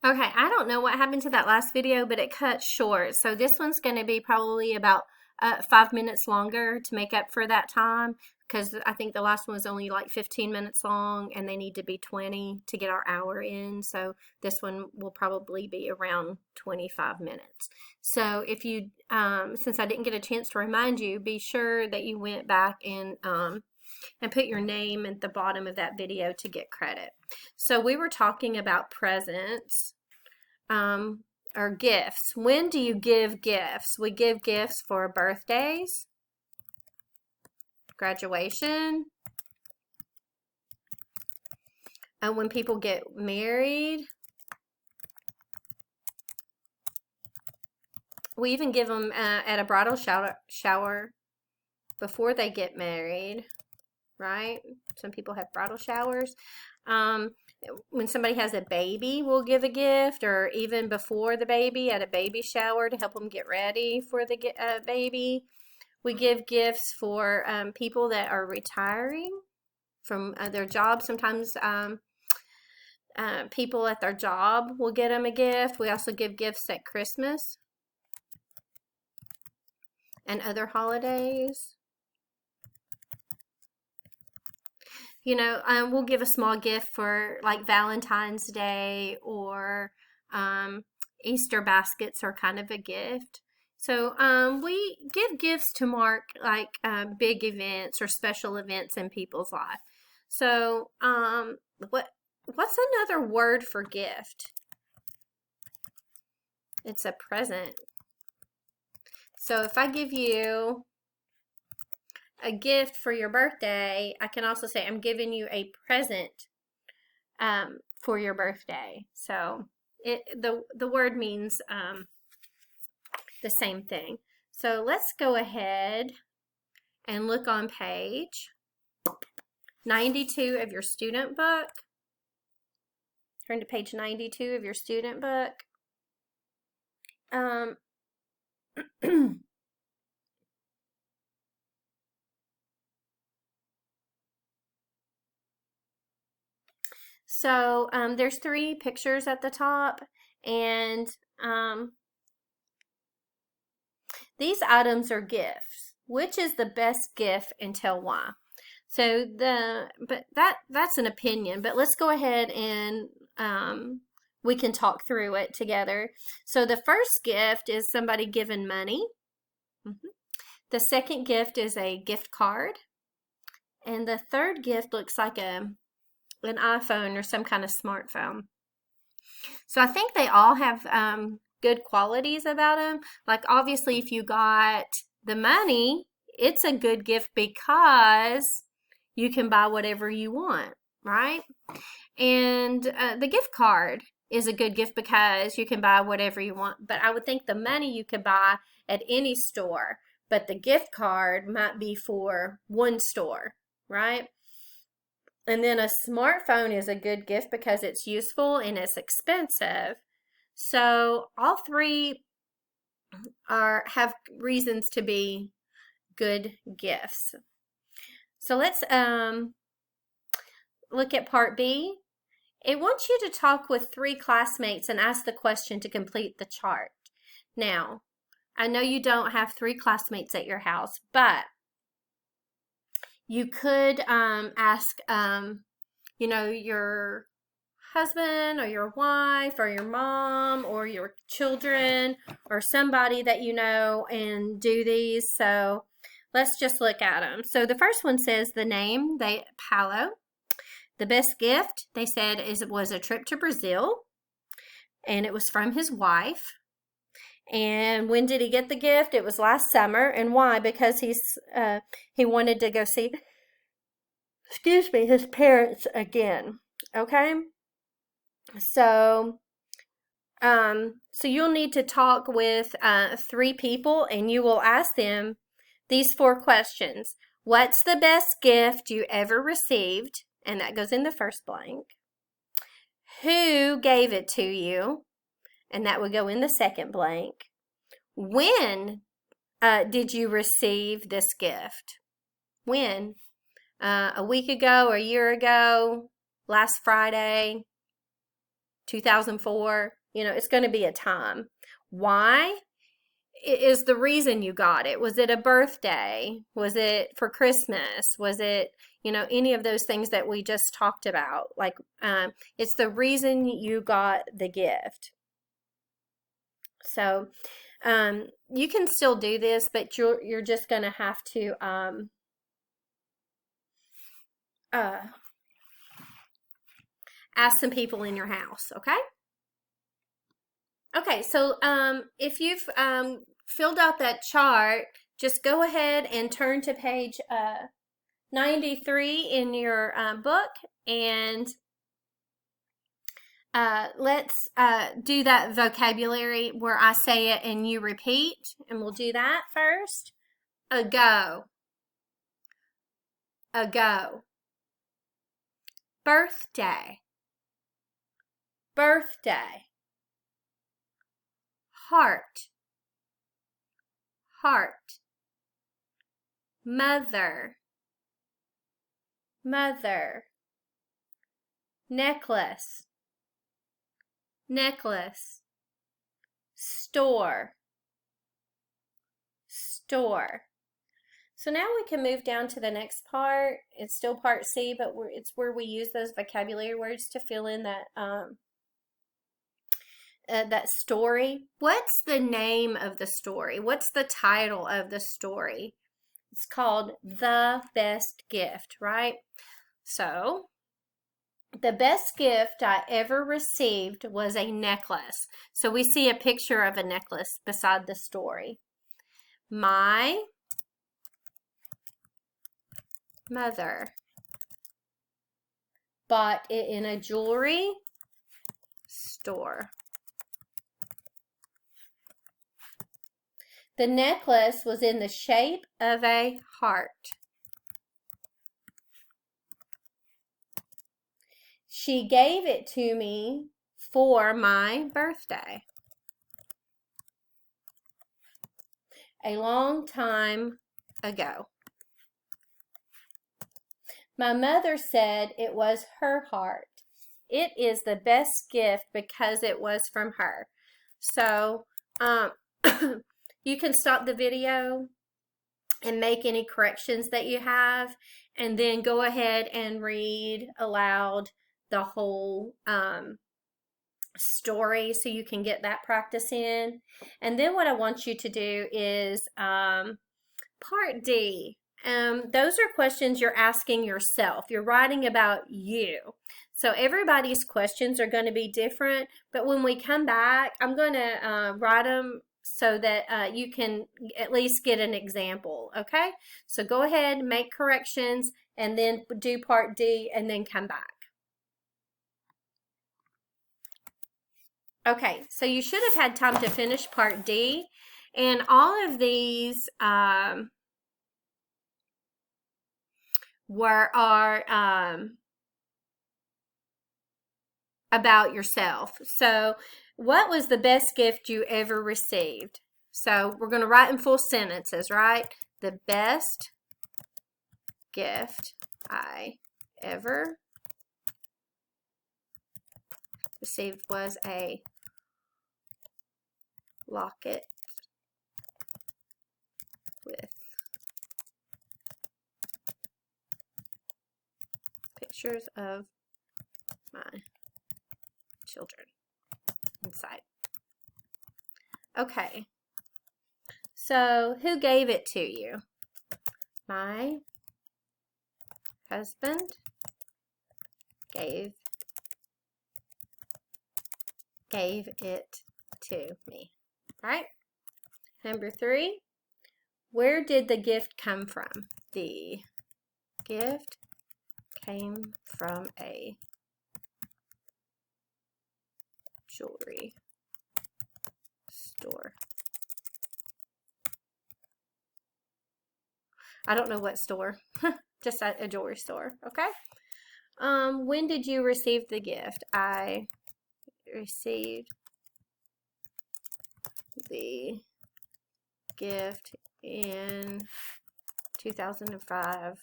Okay, I don't know what happened to that last video, but it cut short. So this one's going to be probably about 5 minutes longer to make up for that time, because I think the last one was only like 15 minutes long and they need to be 20 to get our hour in. So this one will probably be around 25 minutes. So if you, since I didn't get a chance to remind you, be sure that you went back and put your name at the bottom of that video to get credit. So we were talking about presents, or gifts. When do you give gifts? We give gifts for birthdays, graduation, and when people get married. We even give them at a bridal shower before they get married, right? Some people have bridal showers. When somebody has a baby, we'll give a gift, or even before the baby at a baby shower to help them get ready for the baby. We give gifts for people that are retiring from their job. Sometimes people at their job will get them a gift. We also give gifts at Christmas and other holidays. You know, we'll give a small gift for like Valentine's Day, or Easter baskets are kind of a gift. So we give gifts to mark like big events or special events in people's life. So what's another word for gift? It's a present. So if I give you a gift for your birthday, I can also say I'm giving you a present for your birthday. So the word means the same thing. So let's go ahead and look on page 92 of your student book. Turn to page 92 of your student book. So there's 3 pictures at the top, and these items are gifts. Which is the best gift, and tell why? So that's an opinion, but let's go ahead and we can talk through it together. So the first gift is somebody giving money. The second gift is a gift card, and the third gift looks like an iPhone or some kind of smartphone. So I think they all have good qualities about them. Like obviously if you got the money, it's a good gift because you can buy whatever you want, right? And the gift card is a good gift because you can buy whatever you want. But I would think the money you could buy at any store, but the gift card might be for one store, right? And then a smartphone is a good gift because it's useful and it's expensive. So all 3 have reasons to be good gifts. So let's look at part B. It wants you to talk with 3 classmates and ask the question to complete the chart. Now, I know you don't have 3 classmates at your house, but you could ask, you know, your husband or your wife or your mom or your children or somebody that you know and do these. So let's just look at them. So the first one says the name, Paolo. The best gift, they said, was a trip to Brazil, and it was from his wife. And when did he get the gift? It was last summer. And why? Because he wanted to go see, his parents again. Okay? So you'll need to talk with 3 people, and you will ask them these 4 questions. What's the best gift you ever received? And that goes in the first blank. Who gave it to you? And that would go in the second blank. When did you receive this gift? When? A week ago, or a year ago, last Friday? 2004. It's going to be a time. Why? Is the reason you got it. Was it a birthday? Was it for Christmas? Was it, any of those things that we just talked about? Like, it's the reason you got the gift. So, you can still do this, but you're just going to have to ask some people in your house, okay? Okay, so if you've filled out that chart, just go ahead and turn to page 93 in your book, and let's do that vocabulary where I say it and you repeat, and we'll do that first. Ago. Ago. Birthday. Birthday. Heart. Heart. Mother. Mother. Necklace. Necklace. Store. Store. So now we can move down to the next part. It's still part C, but it's where we use those vocabulary words to fill in that story. What's the name of the story? What's the title of the story? It's called The Best Gift, right? So, the best gift I ever received was a necklace. So we see a picture of a necklace beside the story. My mother bought it in a jewelry store. The necklace was in the shape of a heart. She gave it to me for my birthday. A long time ago. My mother said it was her heart. It is the best gift because it was from her. So, you can stop the video and make any corrections that you have, and then go ahead and read aloud the whole story so you can get that practice in. And then what I want you to do is part D. Those are questions you're asking yourself. You're writing about you. So everybody's questions are going to be different, but when we come back, I'm going to write them so that you can at least get an example, okay? So go ahead, make corrections, and then do part D, and then come back. Okay, so you should have had time to finish part D, and all of these are about yourself. So what was the best gift you ever received? So we're going to write in full sentences, right? The best gift I ever received was a locket with pictures of my children inside. Okay, so who gave it to you? My husband gave it to me, right? Number 3, where did the gift come from? The gift came from a jewelry store. I don't know what store, just a jewelry store, okay? When did you receive the gift? I received the gift in 2005.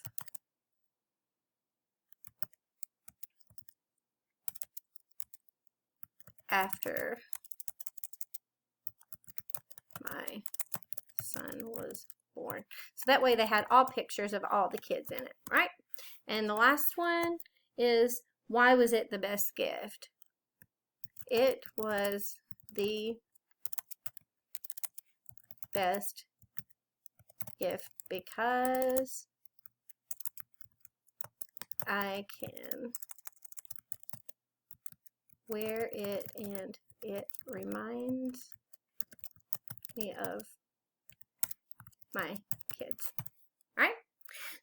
after my son was born. So that way they had all pictures of all the kids in it, right? And the last one is, why was it the best gift? It was the best gift because I can wear it and it reminds me of my kids, right?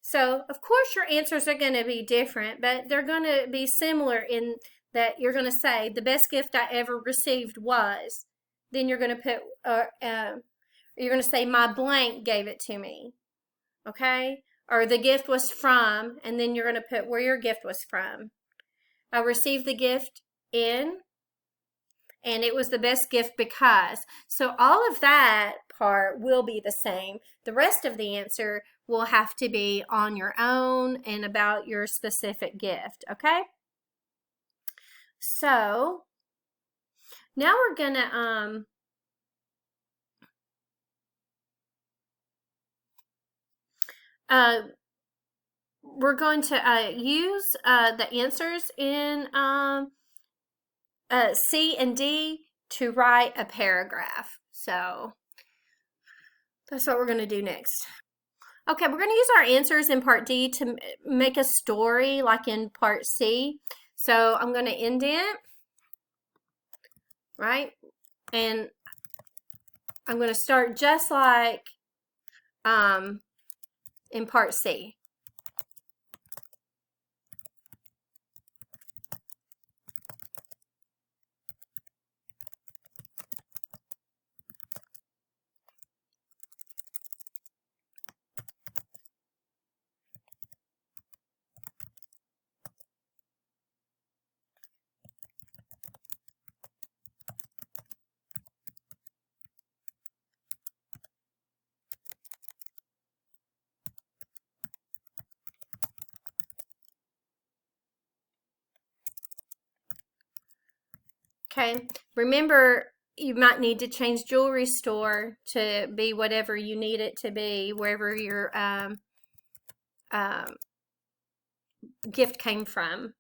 So, of course, your answers are going to be different, but they're going to be similar in that you're going to say, the best gift I ever received was, then you're going to put, you're going to say, my blank gave it to me, okay? Or the gift was from, and then you're going to put where your gift was from. I received the gift in, and it was the best gift because. So all of that part will be the same. The rest of the answer will have to be on your own and about your specific gift, okay? So now we're gonna use the answers in C and D to write a paragraph. So that's what we're going to do next. Okay, we're going to use our answers in part D to make a story like in part C. So I'm going to indent, right? And I'm going to start just like in part C. Okay, remember you might need to change jewelry store to be whatever you need it to be, wherever your gift came from.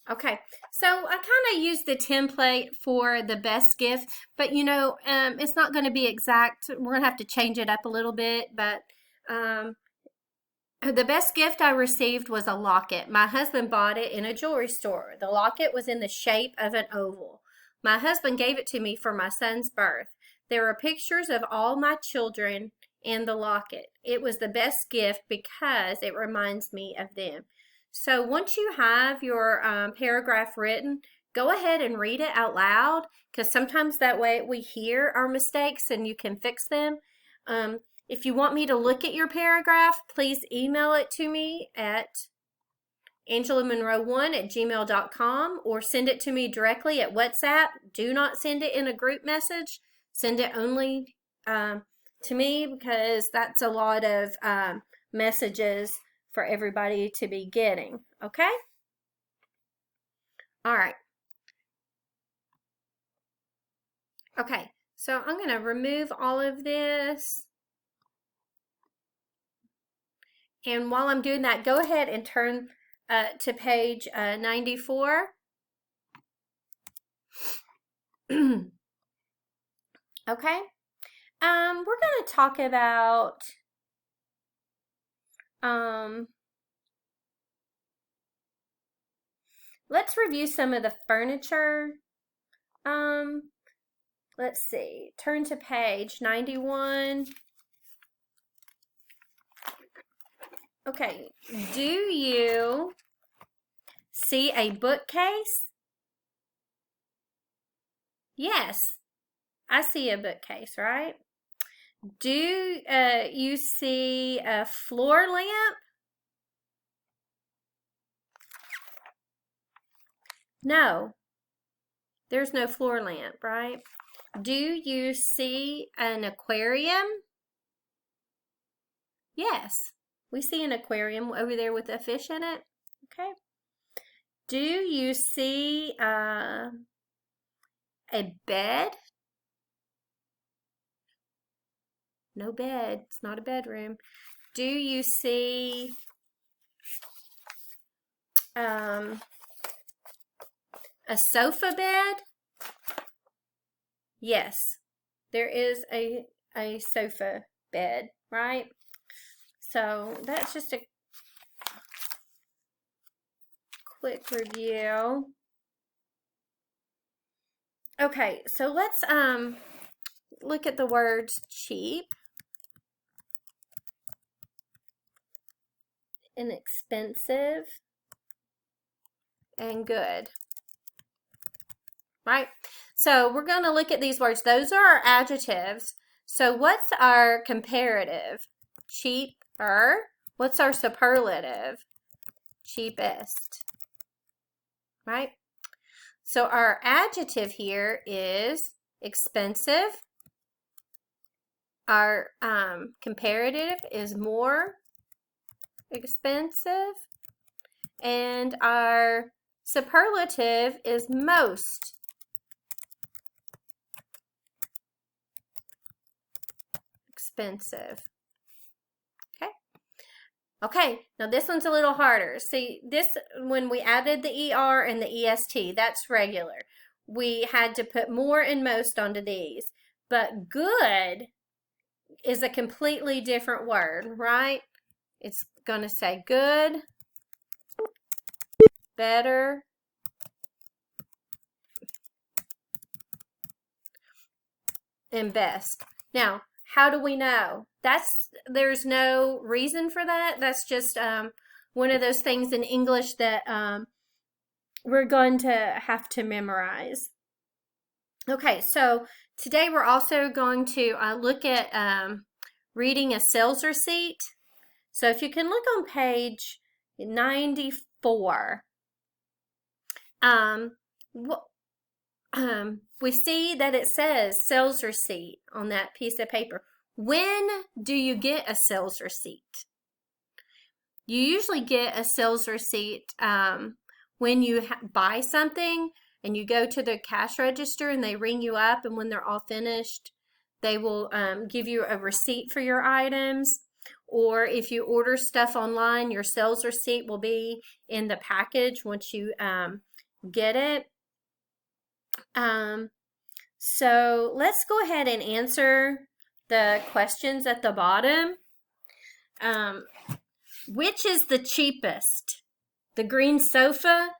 Okay, so I kind of used the template for the best gift, but you know, it's not going to be exact. We're going to have to change it up a little bit, but the best gift I received was a locket. My husband bought it in a jewelry store. The locket was in the shape of an oval. My husband gave it to me for my son's birth. There are pictures of all my children in the locket. It was the best gift because it reminds me of them. So once you have your paragraph written, go ahead and read it out loud, because sometimes that way we hear our mistakes and you can fix them. If you want me to look at your paragraph, please email it to me at angelamonroe1@gmail.com or send it to me directly at WhatsApp. Do not send it in a group message. Send it only to me, because that's a lot of messages for everybody to be getting. Okay? All right. Okay, so I'm going to remove all of this. And while I'm doing that, go ahead and turn to page 94. Okay. We're going to talk about let's review some of the furniture. Let's see. Turn to page 91. Okay. Do you see a bookcase? Yes, I see a bookcase, right? Do you see a floor lamp? No, there's no floor lamp, right? Do you see an aquarium? Yes, we see an aquarium over there with a fish in it. Okay. Do you see a bed? No bed. It's not a bedroom. Do you see a sofa bed? Yes, there is a sofa bed, right? So that's just a quick review. Okay, so let's look at the words cheap, inexpensive, and good. Right? So we're going to look at these words. Those are our adjectives. So what's our comparative? Cheaper. What's our superlative? Cheapest. Right? So our adjective here is expensive. Our comparative is more expensive. And our superlative is most expensive. Okay. Okay, now this one's a little harder. See, this, when we added the ER and the EST, that's regular. We had to put more and most onto these. But good is a completely different word, right? It's going to say good, better, and best. Now, how do we know? There's no reason for that. That's just one of those things in English that we're going to have to memorize. Okay, so today we're also going to look at reading a sales receipt. So if you can look on page 94, we see that it says sales receipt on that piece of paper. When do you get a sales receipt? You usually get a sales receipt when you buy something and you go to the cash register and they ring you up, and when they're all finished, they will give you a receipt for your items. Or if you order stuff online, your sales receipt will be in the package once you get it. So let's go ahead and answer the questions at the bottom. Which is the cheapest? The green sofa,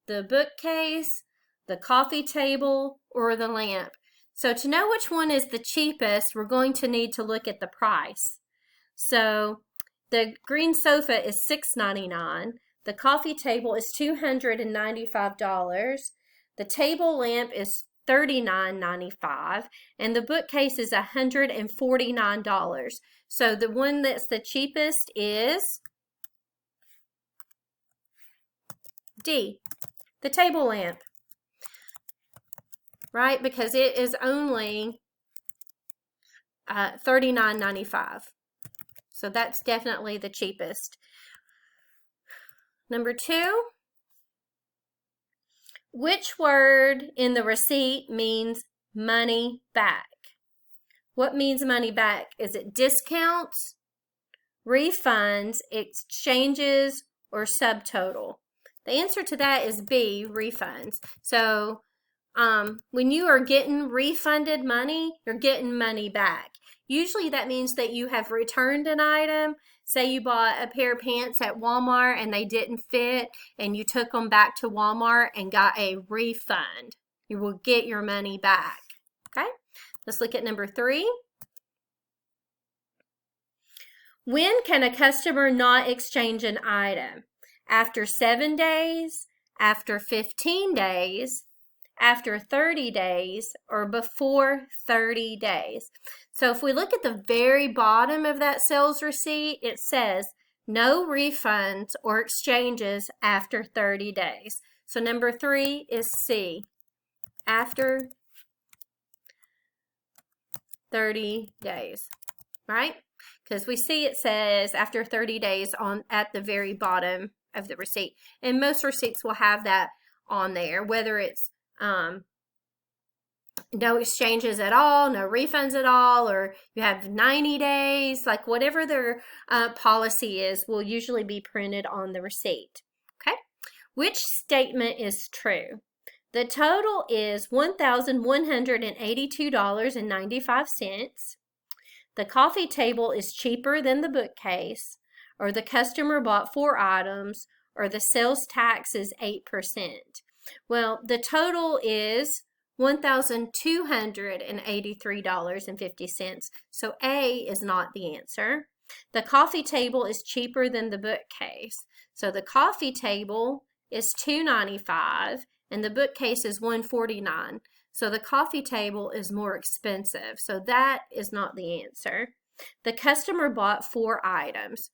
the bookcase, the coffee table, or the lamp? So to know which one is the cheapest, we're going to need to look at the price. So the green sofa is $6.99. The coffee table is $295. The table lamp is $39.95, and the bookcase is $149. So the one that's the cheapest is D, the table lamp, right? Because it is only $39.95. So that's definitely the cheapest. Number 2. Which word in the receipt means money back? What means money back? Is it discounts, refunds, exchanges, or subtotal? The answer to that is B, refunds. So when you are getting refunded money, you're getting money back. Usually that means that you have returned an item. Say you bought a pair of pants at Walmart and they didn't fit, and you took them back to Walmart and got a refund. You will get your money back. Okay, let's look at number 3. When can a customer not exchange an item? After 7 days, after 15 days, after 30 days, or before 30 days. So if we look at the very bottom of that sales receipt, it says no refunds or exchanges after 30 days. So number 3 is C, after 30 days, right? Because we see it says after 30 days at the very bottom of the receipt. And most receipts will have that on there, whether it's no exchanges at all, no refunds at all, or you have 90 days, like whatever their policy is will usually be printed on the receipt. Okay, which statement is true? The total is $1,182.95. The coffee table is cheaper than the bookcase, or the customer bought 4 items, or the sales tax is 8%. Well, the total is $1,283.50. So A is not the answer. The coffee table is cheaper than the bookcase. So the coffee table is $295 and the bookcase is $149. So the coffee table is more expensive. So that is not the answer. The customer bought 4 items.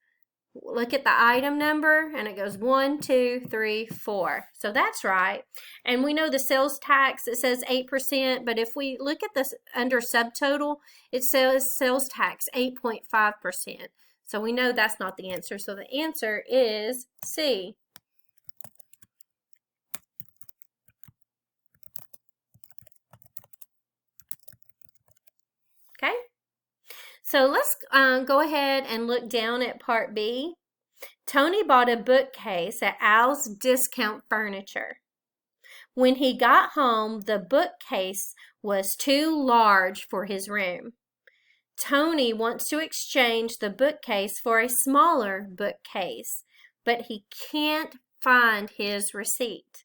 Look at the item number and it goes 1, 2, 3, 4. So that's right. And we know the sales tax, it says 8%, but if we look at this under subtotal, it says sales tax 8.5%. So we know that's not the answer. So the answer is C. Okay. So let's go ahead and look down at part B. Tony bought a bookcase at Al's Discount Furniture. When he got home, the bookcase was too large for his room. Tony wants to exchange the bookcase for a smaller bookcase, but he can't find his receipt.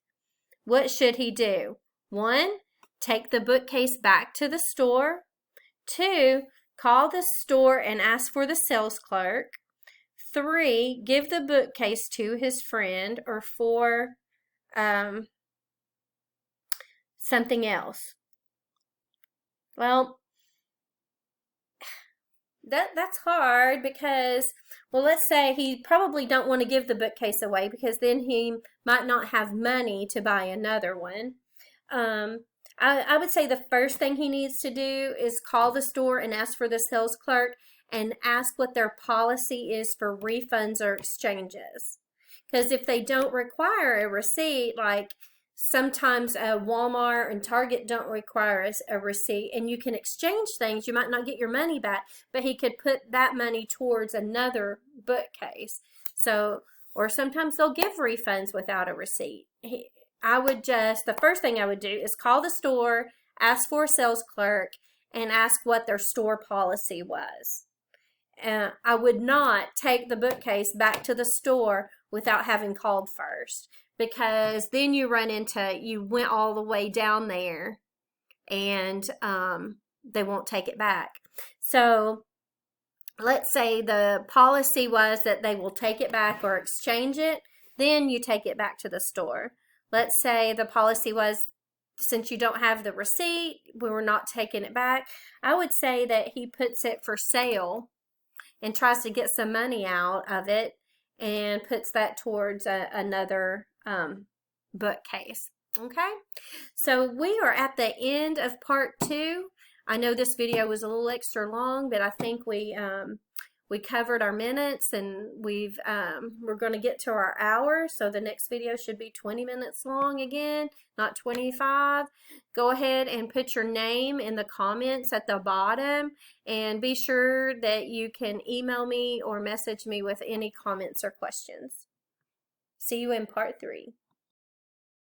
What should he do? 1, take the bookcase back to the store. 2, call the store and ask for the sales clerk. 3, give the bookcase to his friend. Or 4, something else. Well, that's hard because, well, let's say he probably don't want to give the bookcase away because then he might not have money to buy another one. I would say the first thing he needs to do is call the store and ask for the sales clerk and ask what their policy is for refunds or exchanges. Because if they don't require a receipt, like sometimes Walmart and Target don't require a receipt, and you can exchange things, you might not get your money back, but he could put that money towards another bookcase. So, or sometimes they'll give refunds without a receipt. The first thing I would do is call the store, ask for a sales clerk, and ask what their store policy was. I would not take the bookcase back to the store without having called first, because then you went all the way down there and they won't take it back. So let's say the policy was that they will take it back or exchange it, then you take it back to the store. Let's say the policy was, since you don't have the receipt, we were not taking it back. I would say that he puts it for sale and tries to get some money out of it and puts that towards another bookcase. Okay, so we are at the end of part 2. I know this video was a little extra long, but I think we we covered our minutes, and we're going to get to our hour, so the next video should be 20 minutes long again, not 25. Go ahead and put your name in the comments at the bottom, and be sure that you can email me or message me with any comments or questions. See you in part 3.